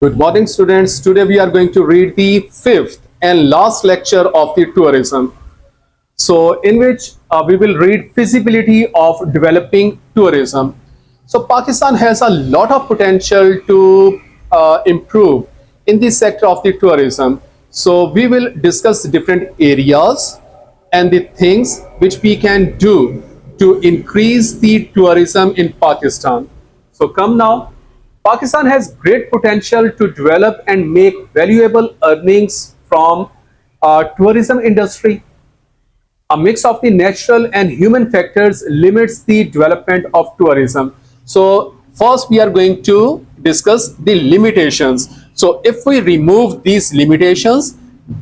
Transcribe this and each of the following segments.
Good morning, students. Today we are going to read the fifth and last lecture of the tourism. So, in which we will read feasibility of developing tourism. So, Pakistan has a lot of potential to improve in the sector of the tourism. So, we will discuss different areas and the things which we can do to increase the tourism in Pakistan. So, come now. Pakistan has great potential to develop and make valuable earnings from tourism industry. A mix of the natural and human factors limits the development of tourism. So first we are going to discuss the limitations. So if we remove these limitations,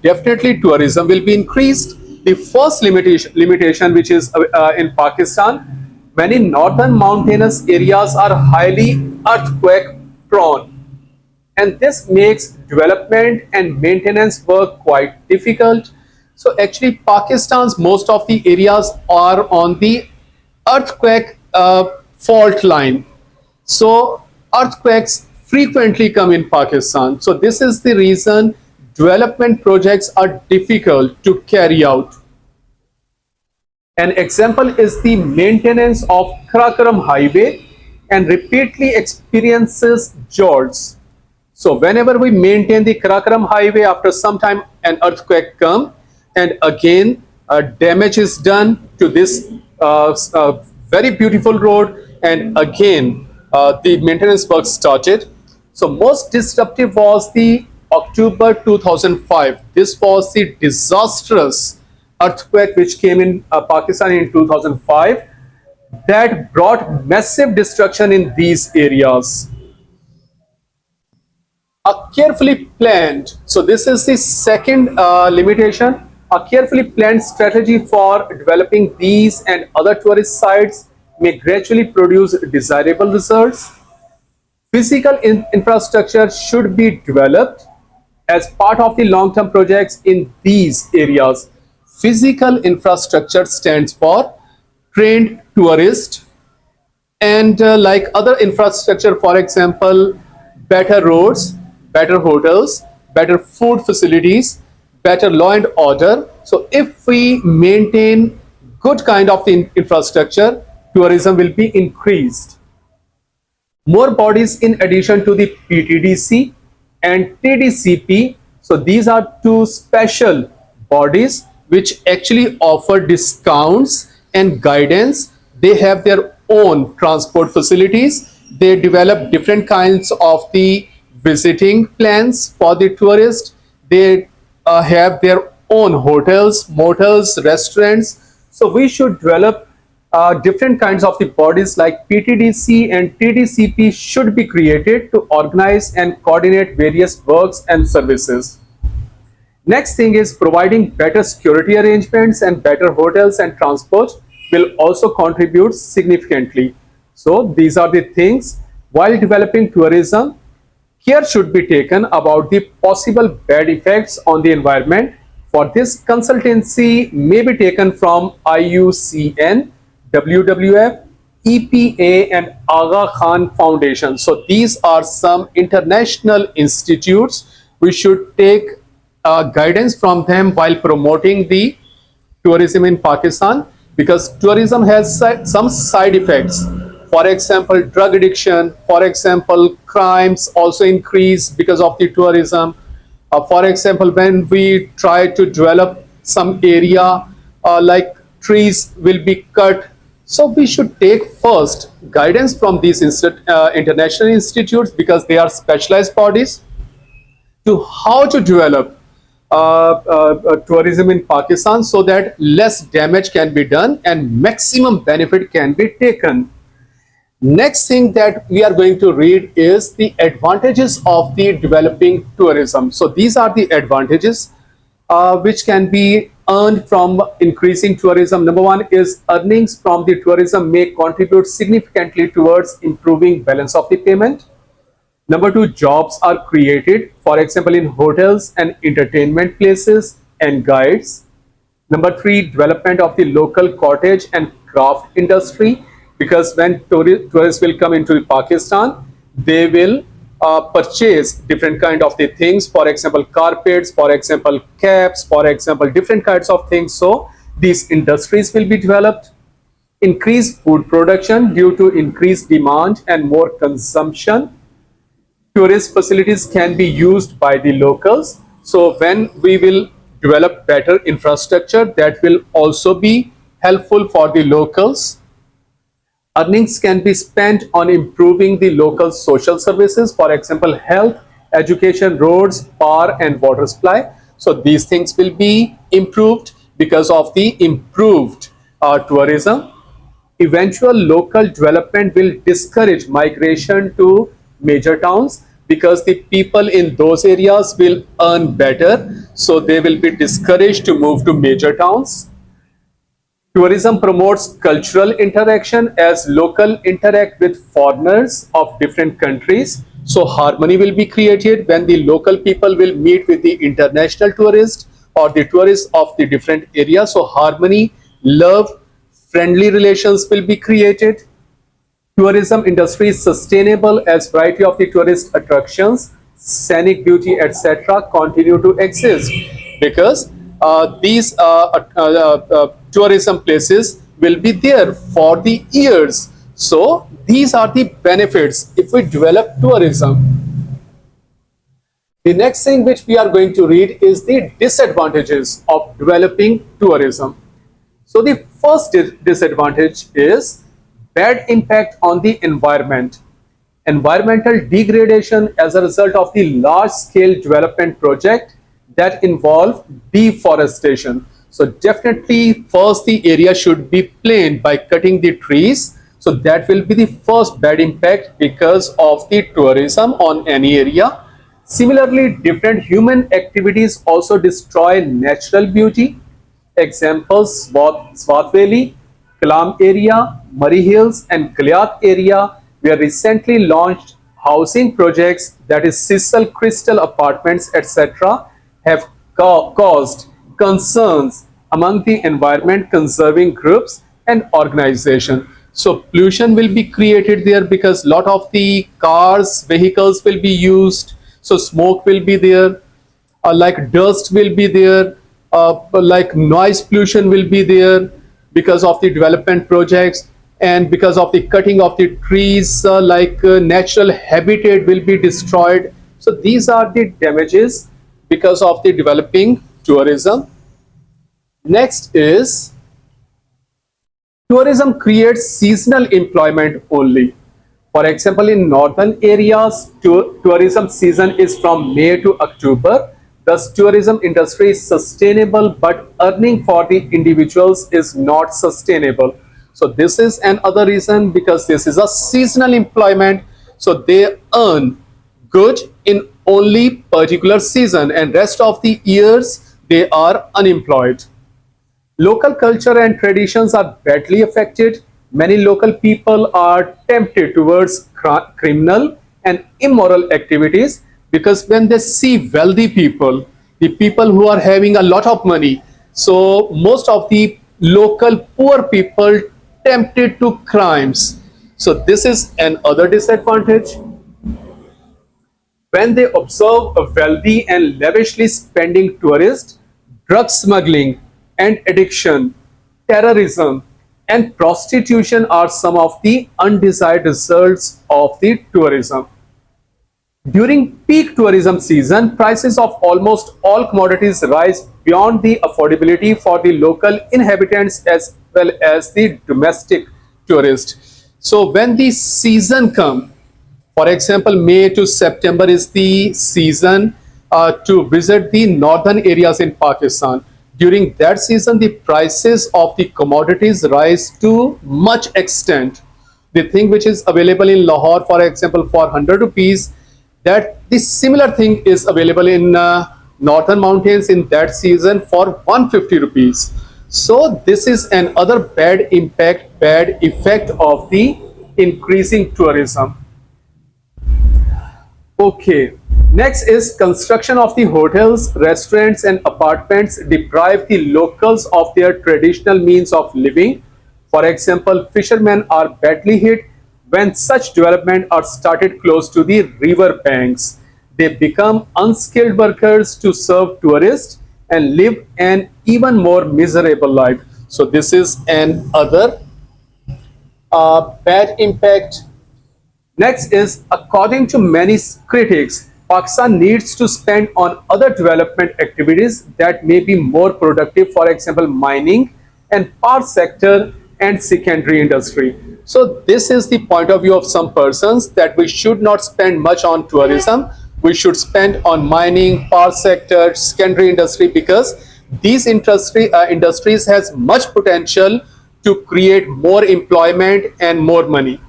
definitely tourism will be increased. The first limitation which is in Pakistan, many northern mountainous areas are highly earthquake prone, and this makes development and maintenance work quite difficult. So actually Pakistan's most of the areas are on the earthquake fault line. So earthquakes frequently come in Pakistan. So this is the reason development projects are difficult to carry out. An example is the maintenance of Karakoram highway and repeatedly experiences jolts. So whenever we maintain the Karakoram highway, after some time an earthquake comes and again damage is done to this very beautiful road, and again the maintenance work started. So most disruptive was the October 2005. This was the disastrous earthquake which came in Pakistan in 2005 that brought massive destruction in these areas. A carefully planned, so this is the second limitation, a carefully planned strategy for developing these and other tourist sites may gradually produce desirable results. Physical infrastructure should be developed as part of the long-term projects in these areas. Physical infrastructure stands for trained tourists and like other infrastructure, for example, better roads, better hotels, better food facilities, better law and order. So if we maintain good kind of infrastructure, tourism will be increased. More bodies in addition to the PTDC and TDCP. So these are two special bodies which actually offer discounts and guidance. They have their own transport facilities. They develop different kinds of the visiting plans for the tourist. They have their own hotels, motels, restaurants. So we should develop different kinds of the bodies like PTDC and TDCP should be created to organize and coordinate various works and services. Next thing is providing better security arrangements and better hotels and transport will also contribute significantly. So these are the things. While developing tourism, care should be taken about the possible bad effects on the environment. For this, consultancy may be taken from IUCN, WWF, EPA and Aga Khan Foundation. So these are some international institutes. We should take guidance from them while promoting the tourism in Pakistan, because tourism has some side effects. For example, drug addiction, for example, crimes also increase because of the tourism. For example, when we try to develop some area, like trees will be cut. So we should take first guidance from these international institutes, because they are specialized bodies, to how to develop tourism in Pakistan so that less damage can be done and maximum benefit can be taken. Next thing that we are going to read is the advantages of the developing tourism. So these are the advantages which can be earned from increasing tourism. Number one is earnings from the tourism may contribute significantly towards improving balance of the payment. Number two, jobs are created, for example, in hotels and entertainment places and guides. Number three, development of the local cottage and craft industry, because when tourists will come into Pakistan, they will purchase different kind of the things, for example carpets, for example caps, for example different kinds of things. So these industries will be developed. Increased food production due to increased demand and more consumption. Tourist facilities can be used by the locals. So when we will develop better infrastructure, that will also be helpful for the locals. Earnings can be spent on improving the local social services, for example health, education, roads, power and water supply. So these things will be improved because of the improved tourism. Eventual local development will discourage migration to major towns because the people in those areas will earn better, so they will be discouraged to move to major towns. Tourism promotes cultural interaction as local interact with foreigners of different countries. So harmony will be created when the local people will meet with the international tourists or the tourists of the different areas. So harmony, love, friendly relations will be created. Tourism industry is sustainable as variety of the tourist attractions, scenic beauty, etc. continue to exist because these tourism places will be there for the years. So these are the benefits if we develop tourism. The next thing which we are going to read is the disadvantages of developing tourism. So the first disadvantage is bad impact on the environment. Environmental degradation as a result of the large-scale development project that involve deforestation. So definitely first the area should be planed by cutting the trees. So that will be the first bad impact because of the tourism on any area. Similarly, different human activities also destroy natural beauty. Examples: Swat Valley, Kalam area, Murray Hills and Kalyat area were recently launched housing projects, that is Sisal Crystal apartments etc. have caused concerns among the environment conserving groups and organizations. So pollution will be created there because lot of the cars, vehicles will be used. So smoke will be there, like dust will be there, like noise pollution will be there because of the development projects, and because of the cutting of the trees, natural habitat will be destroyed. So these are the damages because of the developing tourism. Next is tourism creates seasonal employment only. For example, in northern areas, tourism season is from May to October. Thus, tourism industry is sustainable, but earning for the individuals is not sustainable. So this is another reason, because this is a seasonal employment. So they earn good in only particular season, and rest of the years they are unemployed. Local culture and traditions are badly affected. Many local people are tempted towards criminal and immoral activities because when they see wealthy people, the people who are having a lot of money, so most of the local poor people tempted to crimes. So this is another disadvantage. When they observe a wealthy and lavishly spending tourist, drug smuggling and addiction, terrorism, and prostitution are some of the undesired results of the tourism. During peak tourism season, prices of almost all commodities rise beyond the affordability for the local inhabitants as well as the domestic tourist. So when the season comes, for example, May to September is the season to visit the northern areas in Pakistan. During that season, the prices of the commodities rise to much extent. The thing which is available in Lahore, for example, for 100 rupees, that the similar thing is available in northern mountains in that season for 150 rupees. So this is another bad impact, bad effect of the increasing tourism. Okay, next is construction of the hotels, restaurants and apartments deprive the locals of their traditional means of living. For example, fishermen are badly hit When such development are started close to the river banks, they become unskilled workers to serve tourists and live an even more miserable life. So this is another bad impact. Next is, according to many critics, Pakistan needs to spend on other development activities that may be more productive, for example, mining and power sector and secondary industry. So this is the point of view of some persons, that we should not spend much on tourism. We should spend on mining, power sector, secondary industry, because these industries has much potential to create more employment and more money.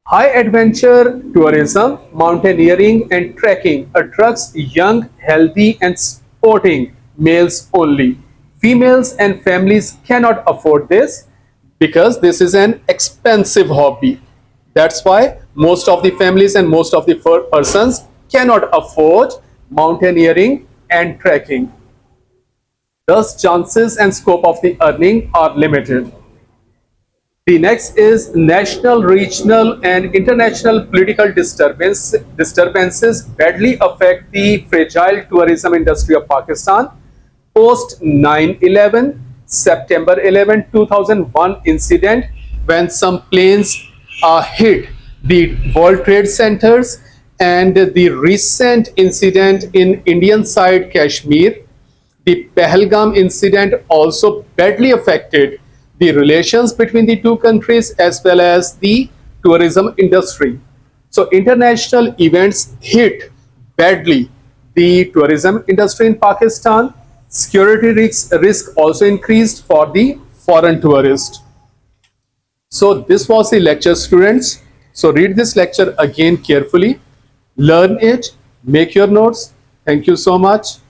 High adventure tourism, mountaineering, and trekking attracts young, healthy, and sporting males only. Females and families cannot afford this because this is an expensive hobby. That's why most of the families and most of the persons cannot afford mountaineering and trekking. Thus, chances and scope of the earning are limited. The next is national, regional, and international political disturbances badly affect the fragile tourism industry of Pakistan. Post 9/11, September 11, 2001 incident, when some planes hit the World Trade Centers, and the recent incident in Indian side Kashmir, the Pahalgam incident also badly affected the relations between the two countries as well as the tourism industry. So international events hit badly the tourism industry in Pakistan. Security risk also increased for the foreign tourist. So this was the lecture, students. So read this lecture again carefully, learn it, make your notes. Thank you so much.